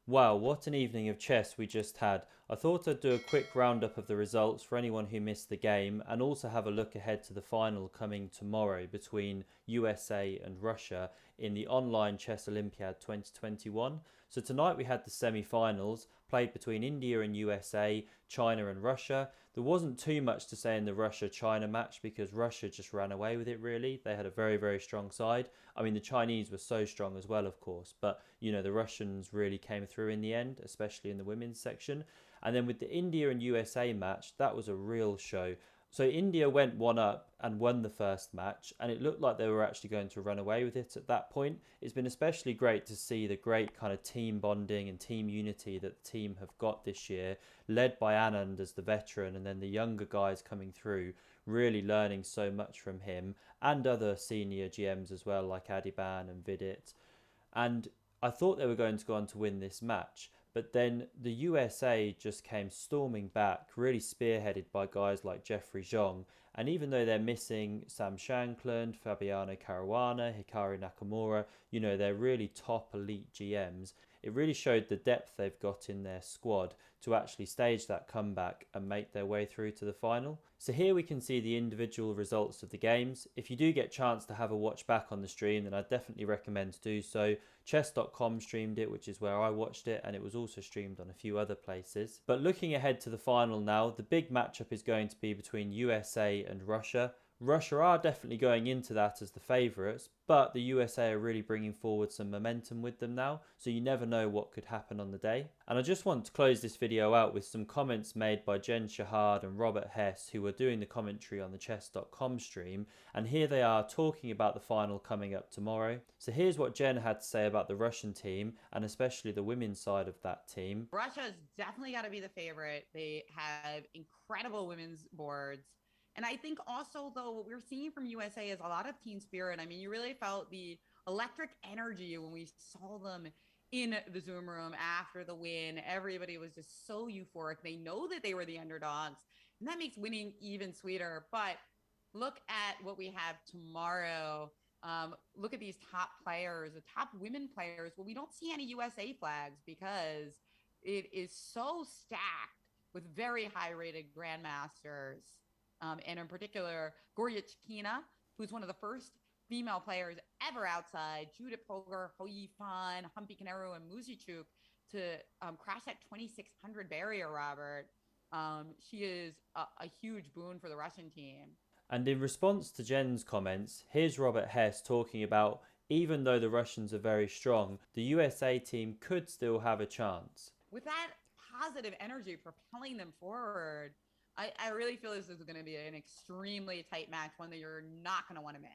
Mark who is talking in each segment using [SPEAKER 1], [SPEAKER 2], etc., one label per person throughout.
[SPEAKER 1] Wow, what an evening of chess we just had. I thought I'd do a quick roundup of the results for anyone who missed the game and also have a look ahead to the final coming tomorrow between USA and Russia in the online Chess Olympiad 2021. So tonight we had the semi-finals played between India and USA, China and Russia. There wasn't too much to say in the Russia-China match because Russia just ran away with it really. They had a very, very strong side. I mean, the Chinese were so strong as well, of course, but the Russians really came through in the end, especially in the women's section. And then with the India and USA match, that was a real show. So India went one up and won the first match, and it looked like they were actually going to run away with it at that point. It's been especially great to see the great kind of team bonding and team unity that the team have got this year, led by Anand as the veteran, and then the younger guys coming through, really learning so much from him, and other senior GMs as well, like Adiban and Vidit. And I thought they were going to go on to win this match, but then the USA just came storming back, really spearheaded by guys like Jeffrey Zhong. And even though they're missing Sam Shankland, Fabiano Caruana, Hikari Nakamura, they're really top elite GMs, it really showed the depth they've got in their squad to actually stage that comeback and make their way through to the final. So here we can see the individual results of the games. If you do get a chance to have a watch back on the stream, then I definitely recommend to do so. Chess.com streamed it, which is where I watched it, and it was also streamed on a few other places. But looking ahead to the final now, the big matchup is going to be between USA and Russia. Russia are definitely going into that as the favourites, but the USA are really bringing forward some momentum with them now, so you never know what could happen on the day. And I just want to close this video out with some comments made by Jen Shahard and Robert Hess, who were doing the commentary on the chess.com stream, and here they are talking about the final coming up tomorrow. So here's what Jen had to say about the Russian team, and especially the women's side of that team.
[SPEAKER 2] Russia's definitely got to be the favorite. They have incredible women's boards. And I think also, though, what we're seeing from USA is a lot of team spirit. I mean, you really felt the electric energy when we saw them in the Zoom room after the win. Everybody was just so euphoric. They know that they were the underdogs, and that makes winning even sweeter. But look at what we have tomorrow. Look at these top players, the top women players. Well, we don't see any USA flags because it is so stacked with very high rated grandmasters. And in particular, Goryachkina, who's one of the first female players ever outside Judith Polgar, Hou Yifan, Humpy Kaneru, and Muzichuk to crash that 2600 barrier, Robert. She is a huge boon for the Russian team.
[SPEAKER 1] And in response to Jen's comments, here's Robert Hess talking about even though the Russians are very strong, the USA team could still have a chance.
[SPEAKER 2] With that positive energy propelling them forward, I really feel this is going to be an extremely tight match, one that you're not going to want to miss.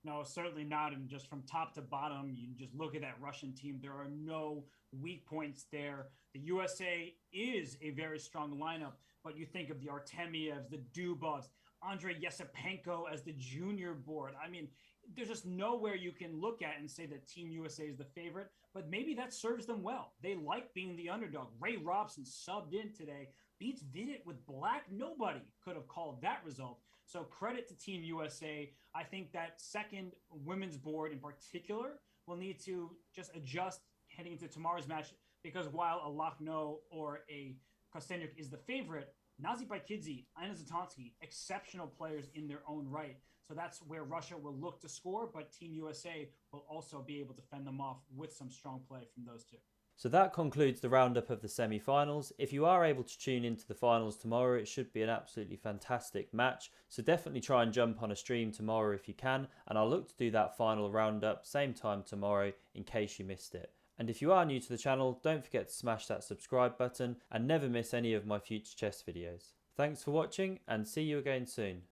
[SPEAKER 3] No, certainly not. And just from top to bottom, you just look at that Russian team. There are no weak points there. The USA is a very strong lineup, but you think of the Artemievs, the Dubovs, Andrei Yesipenko as the junior board. I mean, there's just nowhere you can look at and say that Team USA is the favorite, but maybe that serves them well. They like being the underdog. Ray Robson subbed in today, beats Vidit with black. Nobody could have called that result. So credit to Team USA. I think that second women's board in particular will need to just adjust heading into tomorrow's match, because while a Lakhno or a Kostenyuk is the favorite, Nazi Baikidze, Aina Zatonsky, exceptional players in their own right. So that's where Russia will look to score, but Team USA will also be able to fend them off with some strong play from those two.
[SPEAKER 1] So that concludes the roundup of the semi-finals. If you are able to tune into the finals tomorrow, it should be an absolutely fantastic match. So definitely try and jump on a stream tomorrow if you can, and I'll look to do that final roundup same time tomorrow in case you missed it. And if you are new to the channel, don't forget to smash that subscribe button and never miss any of my future chess videos. Thanks for watching and see you again soon.